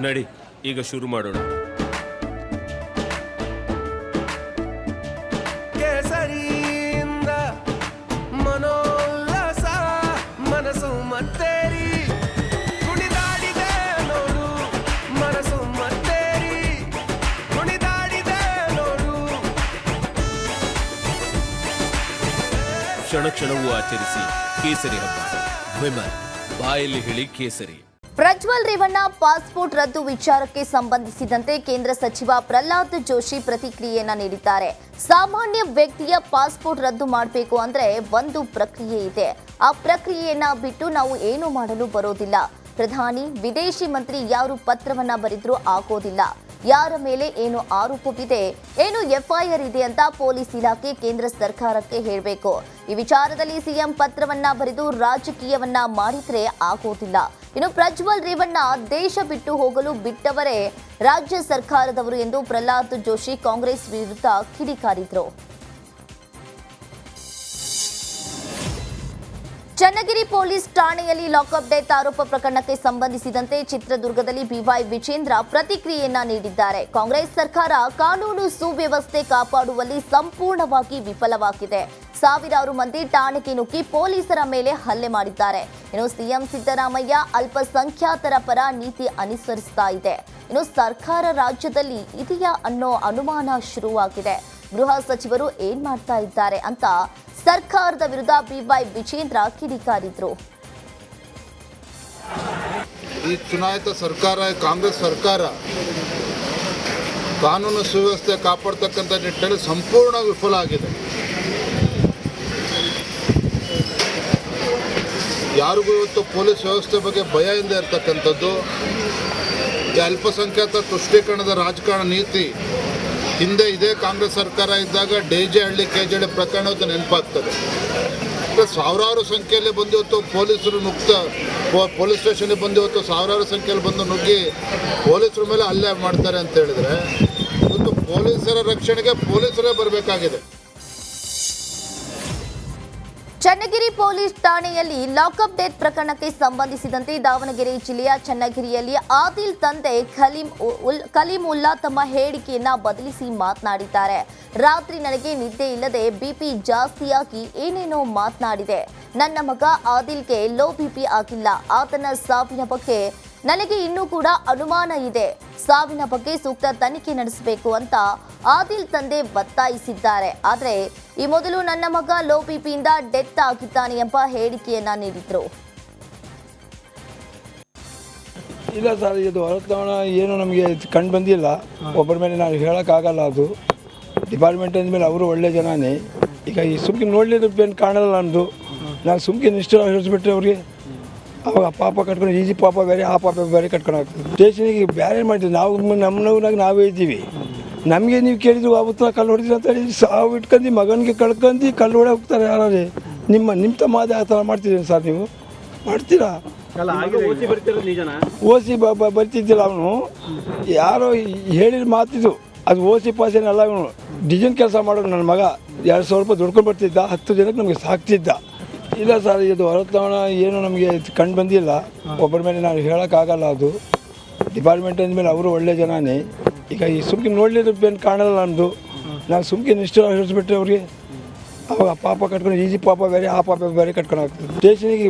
ನಡಿ ಈಗ ಶುರು ಮಾಡೋಣ. ಕೇಸರಿಯಿಂದ ಮನೋಲ್ಲಾಸ ಮನಸ್ಸು ಮತ್ತೇರಿ ಕುಣಿದಾಡಿದೆ ನೋಡು, ಮನಸ್ಸು ಮತ್ತೇರಿ ಕುಣಿದಾಡಿದೆ ನೋಡು. ಕ್ಷಣ ಕ್ಷಣವೂ ಆಚರಿಸಿ ಕೇಸರಿ ಹಬ್ಬ. ವಿಮಲ್ ಬಾಯಲ್ಲಿ ಹೇಳಿ ಕೇಸರಿ. ಪ್ರಜ್ವಲ್ ರೇವಣ್ಣ ಪಾಸ್ಪೋರ್ಟ್ ರದ್ದು ವಿಚಾರಕ್ಕೆ ಸಂಬಂಧಿಸಿದಂತೆ ಕೇಂದ್ರ ಸಚಿವ ಪ್ರಹ್ಲಾದ್ ಜೋಶಿ ಪ್ರತಿಕ್ರಿಯೆಯನ್ನ ನೀಡಿದ್ದಾರೆ. ಸಾಮಾನ್ಯ ವ್ಯಕ್ತಿಯ ಪಾಸ್ಪೋರ್ಟ್ ರದ್ದು ಮಾಡಬೇಕು ಅಂದ್ರೆ ಒಂದು ಪ್ರಕ್ರಿಯೆ ಇದೆ. ಆ ಪ್ರಕ್ರಿಯೆಯನ್ನ ಬಿಟ್ಟು ನಾವು ಏನು ಮಾಡಲು ಬರೋದಿಲ್ಲ. ಪ್ರಧಾನಿ, ವಿದೇಶಿ ಮಂತ್ರಿ ಯಾರು ಪತ್ರವನ್ನ ಬರೆದ್ರೂ ಆಗೋದಿಲ್ಲ. ಯಾರ ಮೇಲೆ ಏನು ಆರೋಪವಿದೆ, ಏನು ಎಫ್ಐಆರ್ ಇದೆ ಅಂತ ಪೊಲೀಸ್ ಇಲಾಖೆ ಕೇಂದ್ರ ಸರ್ಕಾರಕ್ಕೆ ಹೇಳಬೇಕು. ಈ ವಿಚಾರದಲ್ಲಿ ಸಿಎಂ ಪತ್ರವನ್ನ ಬರೆದು ರಾಜಕೀಯವನ್ನ ಮಾಡಿದ್ರೆ ಆಗೋದಿಲ್ಲ. ಇನ್ನು ಪ್ರಜ್ವಲ್ ರೇವಣ್ಣ ದೇಶ ಬಿಟ್ಟು ಹೋಗಲು ಬಿಟ್ಟವರೇ ರಾಜ್ಯ ಸರ್ಕಾರದವರು ಎಂದು ಪ್ರಹ್ಲಾದ್ ಜೋಶಿ ಕಾಂಗ್ರೆಸ್ ವಿರುದ್ಧ ಕಿಡಿಕಾರಿದ್ರು. ಚನ್ನಗಿರಿ ಪೊಲೀಸ್ ಠಾಣೆಯಲ್ಲಿ ಲಾಕಪ್ ಡೆತ್ ಆರೋಪ ಪ್ರಕರಣಕ್ಕೆ ಸಂಬಂಧಿಸಿದಂತೆ ಚಿತ್ರದುರ್ಗದಲ್ಲಿ ಬಿವೈ ವಿಜೇಂದ್ರ ಪ್ರತಿಕ್ರಿಯೆಯನ್ನ ನೀಡಿದ್ದಾರೆ. ಕಾಂಗ್ರೆಸ್ ಸರ್ಕಾರ ಕಾನೂನು ಸುವ್ಯವಸ್ಥೆ ಕಾಪಾಡುವಲ್ಲಿ ಸಂಪೂರ್ಣವಾಗಿ ವಿಫಲವಾಗಿದೆ. ಸಾವಿರಾರು ಮಂದಿ ಠಾಣೆಗೆ ನುಗ್ಗಿ ಪೊಲೀಸರ ಮೇಲೆ ಹಲ್ಲೆ ಮಾಡಿದ್ದಾರೆ. ಇನ್ನು ಸಿಎಂ ಸಿದ್ದರಾಮಯ್ಯ ಅಲ್ಪಸಂಖ್ಯಾತರ ಪರ ನೀತಿ ಅನುಸರಿಸ್ತಾ ಇದೆ. ಇನ್ನು ಸರ್ಕಾರ ರಾಜ್ಯದಲ್ಲಿ ಇದೆಯಾ ಅನ್ನೋ ಅನುಮಾನ ಶುರುವಾಗಿದೆ. ಗೃಹ ಸಚಿವರು ಏನ್ ಮಾಡ್ತಾ ಇದ್ದಾರೆ ಅಂತ ಸರ್ಕಾರದ ವಿರುದ್ಧ ಬಿವೈ ವಿಜೇಂದ್ರ ಕಿಡಿಕಾರಿದ್ರು. ಈ ಚುನಾಯಿತ ಸರ್ಕಾರ, ಕಾಂಗ್ರೆಸ್ ಸರ್ಕಾರ ಕಾನೂನು ಸುವ್ಯವಸ್ಥೆ ಕಾಪಾಡ್ತಕ್ಕಂಥ ನಿಟ್ಟಿನಲ್ಲಿ ಸಂಪೂರ್ಣ ವಿಫಲ ಆಗಿದೆ. ಯಾರಿಗೂ ಇವತ್ತು ಪೊಲೀಸ್ ವ್ಯವಸ್ಥೆ ಬಗ್ಗೆ ಭಯದಿಂದ ಇರ್ತಕ್ಕಂಥದ್ದು. ಈ ಅಲ್ಪಸಂಖ್ಯಾತ ತುಷ್ಟೀಕರಣದ ರಾಜಕಾರಣ ನೀತಿ ಹಿಂದೆ ಇದೇ ಕಾಂಗ್ರೆಸ್ ಸರ್ಕಾರ ಇದ್ದಾಗ ಡೇಜೆಹಳ್ಳಿ ಕೆಜೆಹಳ್ಳಿ ಪ್ರಕರಣ ನೆನಪಾಗ್ತದೆ. ಸಾವಿರಾರು ಸಂಖ್ಯೆಯಲ್ಲಿ ಬಂದು ಇವತ್ತು ಪೊಲೀಸರು ಪೊಲೀಸ್ ಸ್ಟೇಷನ್ಗೆ ಬಂದು ಇವತ್ತು ಸಾವಿರಾರು ಸಂಖ್ಯೆಯಲ್ಲಿ ಬಂದು ನುಗ್ಗಿ ಪೊಲೀಸರ ಮೇಲೆ ಹಲ್ಲೆ ಮಾಡ್ತಾರೆ ಅಂತ ಹೇಳಿದ್ರೆ ಇವತ್ತು ಪೊಲೀಸರ ರಕ್ಷಣೆಗೆ ಪೊಲೀಸರೇ ಬರಬೇಕಾಗಿದೆ. ಚನ್ನಗಿರಿ ಪೊಲೀಸ್ ಠಾಣೆಯಲ್ಲಿ ಲಾಕಪ್ ಡೆತ್ ಪ್ರಕರಣಕ್ಕೆ ಸಂಬಂಧಿಸಿದಂತೆ ದಾವಣಗೆರೆ ಜಿಲ್ಲೆಯ ಚನ್ನಗಿರಿಯಲ್ಲಿ ಆದಿಲ್ ತಂದೆ ಕಲೀಮುಲ್ಲಾ ತಮ್ಮ ಹೇಳಿಕೆಯನ್ನ ಬದಲಿಸಿ ಮಾತನಾಡಿದ್ದಾರೆ. ರಾತ್ರಿ ನನಗೆ ನಿದ್ದೆ ಇಲ್ಲದೆ ಬಿಪಿ ಜಾಸ್ತಿಯಾಗಿ ಏನೇನೋ ಮಾತನಾಡಿದೆ. ನನ್ನ ಮಗ ಆದಿಲ್ಗೆ ಲೋ ಬಿಪಿ ಆಗಿಲ್ಲ. ಆತನ ಸಾವಿನ ಬಗ್ಗೆ ನನಗೆ ಇನ್ನೂ ಕೂಡ ಅನುಮಾನ ಇದೆ. ಸಾವಿನ ಬಗ್ಗೆ ಸೂಕ್ತ ತನಿಖೆ ನಡೆಸಬೇಕು ಅಂತ ಆದಿಲ್ ತಂದೆ ಒತ್ತಾಯಿಸಿದ್ದಾರೆ. ಆದರೆ ಈ ಮೊದಲು ನನ್ನ ಮಗ ಲೋ ಬಿಪಿಯಿಂದ ಡೆತ್ ಆಗಿದ್ದಾನೆ ಎಂಬ ಹೇಳಿಕೆಯನ್ನ ನೀಡಿದ್ರು. ಇಲ್ಲ ಸರ್, ಇದು ಹೊರತವಣ ಏನು ನಮಗೆ ಕಂಡು ಬಂದಿಲ್ಲ. ಒಬ್ಬರ ಮೇಲೆ ನಾವು ಹೇಳೋಕ್ಕಾಗಲ್ಲ. ಅದು ಡಿಪಾರ್ಟ್ಮೆಂಟ್ ಅಂದಮೇಲೆ ಅವರು ಒಳ್ಳೆ ಜನನೇ. ಈಗ ಈ ಸುಮ್ಕಿನ ನೋಡಲಿದ್ದು ಏನು ಕಾಣಲ್ಲ. ನಮ್ಮದು ನಾವು ಸುಮ್ಕಿನ ಇಷ್ಟು ಹೇಳಿಸ್ಬಿಟ್ರೆ ಅವ್ರಿಗೆ ಅವಾಗ ಪಾಪ ಕಟ್ಕೊಂಡು ಈಜಿ ಪಾಪ ಬೇರೆ, ಆ ಪಾಪ ಬೇರೆ ಕಟ್ಕೊಂಡು ಆಗ್ತದೆ. ಸ್ಟೇಷನಿಗೆ ಬೇರೆ ಮಾಡಿದ್ವಿ ನಾವು. ನಮ್ಮ ನೋವಿನಾಗ ನಾವೇ ಇದ್ದೀವಿ. ನಮಗೆ ನೀವು ಕೇಳಿದ್ರು ಆವತ್ತು ಕಲ್ಲು ಹೊಡೆದಿಲ್ಲ ಅಂತ ಹೇಳಿ ಸಾವು ಇಟ್ಕೊಂಡು ಮಗನಿಗೆ ಕಳ್ಕೊಂಡು ಕಲ್ಲು ಹೊಡೆ ಹೋಗ್ತಾರೆ. ಯಾರೇ ನಿಮ್ಮ ತಮ್ಮದೇ ಆ ಥರ ಮಾಡ್ತಿದ್ದೀನಿ ಸರ್. ನೀವು ಮಾಡ್ತೀರಾ? ಓಸಿ ಬರ್ತಿದ್ದಿಲ್ಲ. ಅವನು ಯಾರೋ ಹೇಳಿದ ಮಾತಿದ್ದು ಅದು ಓಸಿ ಪಾಸೇನಲ್ಲ. ಅವನು ಡಿಸೈನ್ ಕೆಲಸ ಮಾಡೋನು. ನನ್ನ ಮಗ 200 ರೂಪಾಯಿ ದುಡ್ಕೊಂಡು ಬರ್ತಿದ್ದ. 10 ಜನಕ್ಕೆ ನಮಗೆ ಸಾಕ್ತಿದ್ದ. ಇಲ್ಲ ಸರ್, ಇದು ಹೊರತವಣ ಏನು ನಮಗೆ ಕಂಡು ಬಂದಿಲ್ಲ. ಒಬ್ಬರ ಮೇಲೆ ನಾವು ಹೇಳೋಕ್ಕಾಗಲ್ಲ. ಅದು ಡಿಪಾರ್ಟ್ಮೆಂಟ್ ಅಂದಮೇಲೆ ಅವರು ಒಳ್ಳೆ ಜನನೇ. ಈಗ ಈ ಸುಮ್ಕಿನ ನೋಡಲಿದ್ದು ಏನು ಕಾಣಲ್ಲ. ನಮ್ಮದು ನಾವು ಸುಮ್ಕಿನ ಇಷ್ಟು ಹೇಳಿಸ್ಬಿಟ್ರೆ ಅವ್ರಿಗೆ ಅವಾಗ ಪಾಪ ಕಟ್ಕೊಂಡು ಈಜಿ ಪಾಪ ಬೇರೆ, ಆ ಪಾಪ ಬೇರೆ ಕಟ್ಕೊಂಡು ಆಗ್ತದೆ. ಸ್ಟೇಷನಿಗೆ